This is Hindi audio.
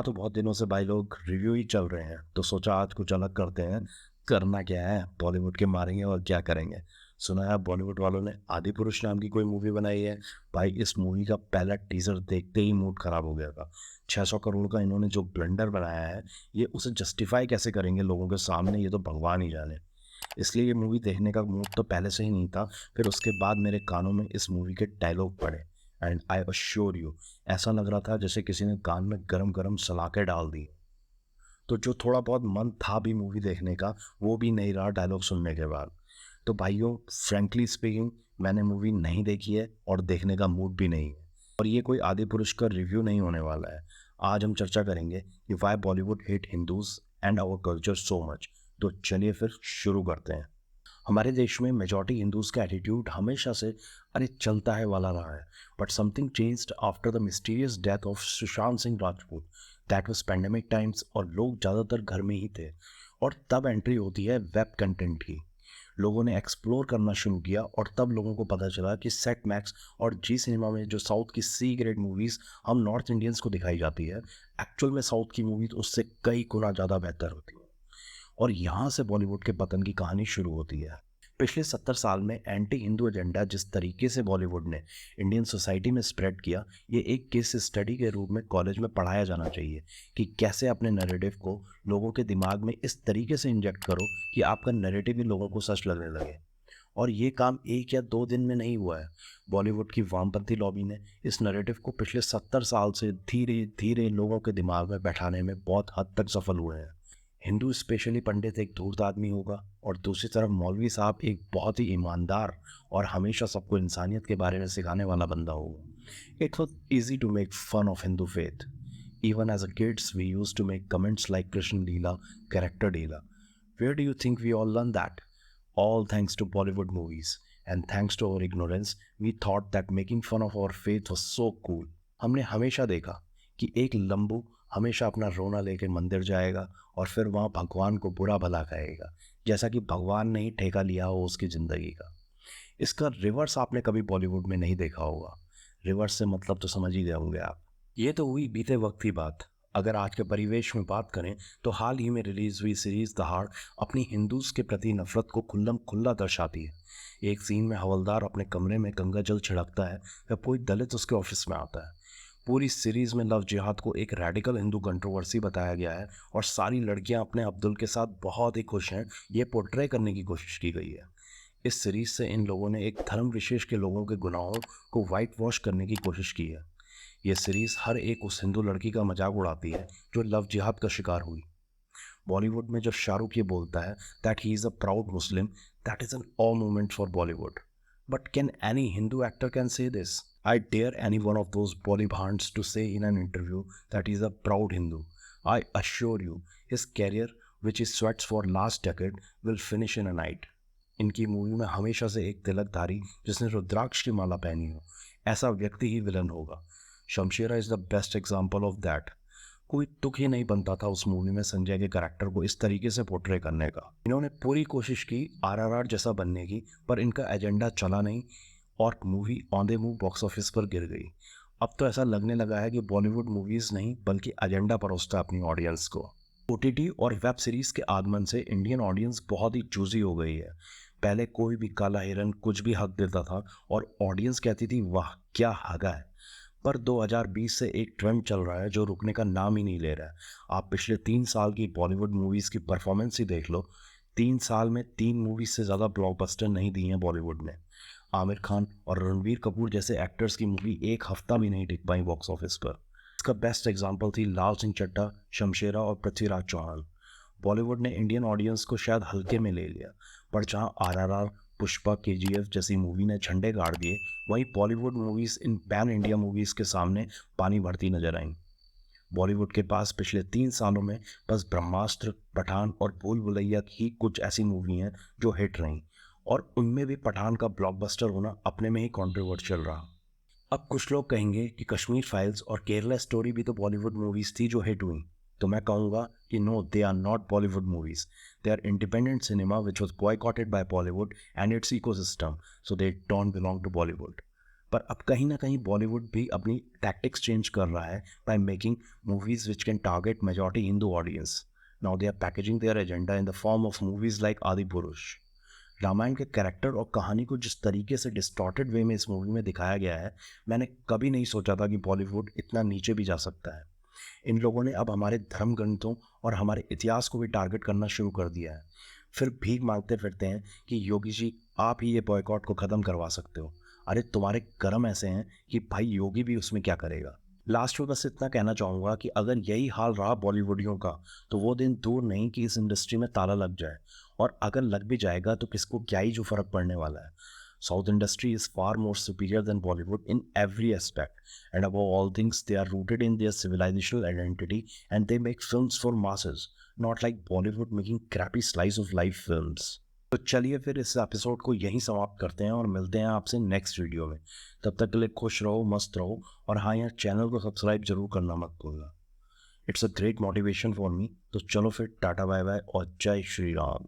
तो बहुत दिनों से भाई लोग रिव्यू ही चल रहे हैं, तो सोचा आज कुछ अलग करते हैं। करना क्या है, बॉलीवुड के मारेंगे और क्या करेंगे। सुना है बॉलीवुड वालों ने आदि पुरुष नाम की कोई मूवी बनाई है। भाई इस मूवी का पहला टीजर देखते ही मूड खराब हो गया था। 600 करोड़ का इन्होंने जो ब्लंडर बनाया है, ये उसे जस्टिफाई कैसे करेंगे लोगों के सामने, ये तो भगवान ही जाने। इसलिए ये मूवी देखने का मूड तो पहले से ही नहीं था। फिर उसके बाद मेरे कानों में इस मूवी के डायलॉग पड़े, एंड आई अश्योर यू, ऐसा लग रहा था जैसे किसी ने कान में गरम गरम सलाखें डाल दी। तो जो थोड़ा बहुत मन था भी मूवी देखने का, वो भी नहीं रहा डायलॉग सुनने के बाद। तो भाइयों, फ्रेंकली स्पीकिंग, मैंने मूवी नहीं देखी है और देखने का मूड भी नहीं है। और ये कोई आदि पुरुष का रिव्यू नहीं होने वाला है। आज हम चर्चा करेंगे कि why Bollywood hit Hindus and our culture so much. तो चलिए फिर शुरू करते हैं। हमारे देश में मेजॉरिटी हिंदूज का एटीट्यूड हमेशा से अरे चलता है वाला रहा है। But something changed after the mysterious death of Sushant Singh Rajput. That was pandemic times और लोग ज़्यादातर घर में ही थे। और तब एंट्री होती है वेब कंटेंट की। लोगों ने एक्सप्लोर करना शुरू किया और तब लोगों को पता चला कि सेट मैक्स और जी सिनेमा में जो साउथ की सी ग्रेड मूवीज़ हम नॉर्थ इंडियंस को दिखाई जाती है, एक्चुअल में साउथ की मूवीज उससे कई गुना ज़्यादा बेहतर होती है। और यहाँ से बॉलीवुड के पतन की कहानी शुरू होती है। पिछले 70 साल में एंटी हिंदू एजेंडा जिस तरीके से बॉलीवुड ने इंडियन सोसाइटी में स्प्रेड किया, ये एक केस स्टडी के रूप में कॉलेज में पढ़ाया जाना चाहिए कि कैसे अपने नैरेटिव को लोगों के दिमाग में इस तरीके से इंजेक्ट करो कि आपका नैरेटिव ही लोगों को सच लगने लगे। और ये काम 1 या 2 दिन में नहीं हुआ है। बॉलीवुड की वामपंथी लॉबी ने इस नैरेटिव को पिछले 70 साल से धीरे धीरे लोगों के दिमाग में बैठाने में बहुत हद तक सफल हुए हैं। हिंदू स्पेशली पंडित एक धूर्त आदमी होगा और दूसरी तरफ मौलवी साहब एक बहुत ही ईमानदार और हमेशा सबको इंसानियत के बारे में सिखाने वाला बंदा होगा। It was easy to make fun of Hindu faith. Even as a kids we use to make comments like Krishna Leela, character deela. Where do you think we all learn that? All thanks to Bollywood movies. And thanks to our ignorance, we thought that making fun of our faith was so cool. हमने हमेशा देखा कि एक लंबू हमेशा अपना रोना लेके मंदिर जाएगा और फिर वहाँ भगवान को बुरा भला कहेगा, जैसा कि भगवान ने ही ठेका लिया हो उसकी ज़िंदगी का। इसका रिवर्स आपने कभी बॉलीवुड में नहीं देखा होगा। रिवर्स से मतलब तो समझ ही गए होंगे आप। ये तो हुई बीते वक्त की बात। अगर आज के परिवेश में बात करें तो हाल ही में रिलीज हुई सीरीज दहाड़ अपनी हिंदूज के प्रति नफरत को खुल्लम खुल्ला दर्शाती है। एक सीन में हवलदार अपने कमरे में गंगा जल छिड़कता है या कोई दलित उसके ऑफिस में आता है। पूरी सीरीज में लव जिहाद को एक रेडिकल हिंदू कंट्रोवर्सी बताया गया है और सारी लड़कियां अपने अब्दुल के साथ बहुत ही खुश हैं, ये पोर्ट्रे करने की कोशिश की गई है। इस सीरीज से इन लोगों ने एक धर्म विशेष के लोगों के गुनाहों को वाइट वॉश करने की कोशिश की है। ये सीरीज हर एक उस हिंदू लड़की का मजाक उड़ाती है जो लव जिहाद का शिकार हुई। बॉलीवुड में जब शाहरुख ये बोलता है that he is a proud Muslim, that is an all moment for Bollywood. But can any Hindu actor can say this? I dare any one of those बॉलीभांड्स to say in an interview that is a proud Hindu. I assure you his career which is sweats for last decade will finish in a night. इनकी मूवी में हमेशा से एक तिलकधारी जिसने रुद्राक्ष की माला पहनी हो, ऐसा व्यक्ति ही विलन होगा। Shamshera is the best example of that. कोई तुक ही नहीं बनता था उस मूवी में संजय के कैरेक्टर को इस तरीके से पोर्ट्रे करने का। इन्होंने पूरी कोशिश की आरआरआर जैसा बनने की, पर इनका एजेंडा चला नहीं और movie on the move box office पर गिर गई। अब तो ऐसा लगने लगा है कि बॉलीवुड मूवीज़ नहीं बल्कि एजेंडा परोसता है अपनी ऑडियंस को। ओटीटी और वेब सीरीज़ के आगमन से इंडियन ऑडियंस बहुत ही चूजी हो गई है। पहले कोई भी काला हिरन कुछ भी हक देता था और ऑडियंस कहती थी वाह क्या हगा है। पर 2020 से एक ट्रेंड चल रहा है जो रुकने का नाम ही नहीं ले रहा है। आप पिछले 3 साल की बॉलीवुड मूवीज़ की परफॉर्मेंस ही देख लो। 3 साल में 3 मूवीज से ज़्यादा ब्लॉकबस्टर नहीं दी हैं बॉलीवुड ने। आमिर खान और रणवीर कपूर जैसे एक्टर्स की मूवी एक हफ्ता भी नहीं टिक पाई बॉक्स ऑफिस पर। इसका बेस्ट एग्जाम्पल थी लाल सिंह चड्ढा, शमशेरा और पृथ्वीराज चौहान। बॉलीवुड ने इंडियन ऑडियंस को शायद हल्के में ले लिया, पर जहां आरआरआर, पुष्पा, केजीएफ जैसी मूवी ने झंडे गाड़ दिए, वहीं बॉलीवुड मूवीज़ इन पैन इंडिया मूवीज़ के सामने पानी भरती नजर आईं। बॉलीवुड के पास पिछले 3 सालों में बस ब्रह्मास्त्र, पठान और भूल भुलैया ही कुछ ऐसी मूवी हैं जो हिट रहीं, और उनमें भी पठान का ब्लॉकबस्टर होना अपने में ही कॉन्ट्रोवर्शियल रहा। अब कुछ लोग कहेंगे कि कश्मीर फाइल्स और केरला स्टोरी भी तो बॉलीवुड मूवीज़ थी जो हिट हुई। तो मैं कहूँगा कि no, they are not Bollywood movies. They are independent cinema which was boycotted by Bollywood and its ecosystem, so they don't belong to Bollywood. पर अब कहीं ना कहीं बॉलीवुड भी अपनी टैक्टिक्स चेंज कर रहा है by making movies which can target majority Hindu audience. Now they are packaging their agenda in the form of movies like Adipurush. Ramayan के कैरेक्टर और कहानी को जिस तरीके से डिस्टॉर्टेड वे में इस मूवी में दिखाया गया है, मैंने कभी नहीं सोचा था कि बॉलीवुड इतना नीचे भी जा सकता है. इन लोगों ने अब हमारे धर्म ग्रंथों और हमारे इतिहास को भी टारगेट करना शुरू कर दिया है. फिर भीख मांगते फिरते हैं कि योगी जी आप ही ये बॉयकॉट को ख़त्म करवा सकते हो. अरे तुम्हारे कर्म ऐसे हैं कि भाई योगी भी उसमें क्या करेगा. लास्ट में बस इतना कहना चाहूँगा कि अगर यही हाल रहा बॉलीवुडियों का तो वो दिन दूर नहीं कि इस इंडस्ट्री में ताला लग जाए. और अगर लग भी जाएगा तो किसको क्या ही जो फ़र्क पड़ने वाला है. South industry is far more superior than Bollywood in every aspect. And above all things, they are rooted in their civilizational identity and they make films for masses, not like Bollywood making crappy slice of life films. तो चलिए फिर इस एपिसोड को यहीं समाप्त करते हैं और मिलते हैं आपसे नेक्स्ट वीडियो में. तब तक के लिए खुश रहो, मस्त रहो और हाँ यार चैनल को सब्सक्राइब जरूर करना मत भूलना. It's a great motivation for me. तो चलो फिर टाटा बाय बाय और जय श्री राम.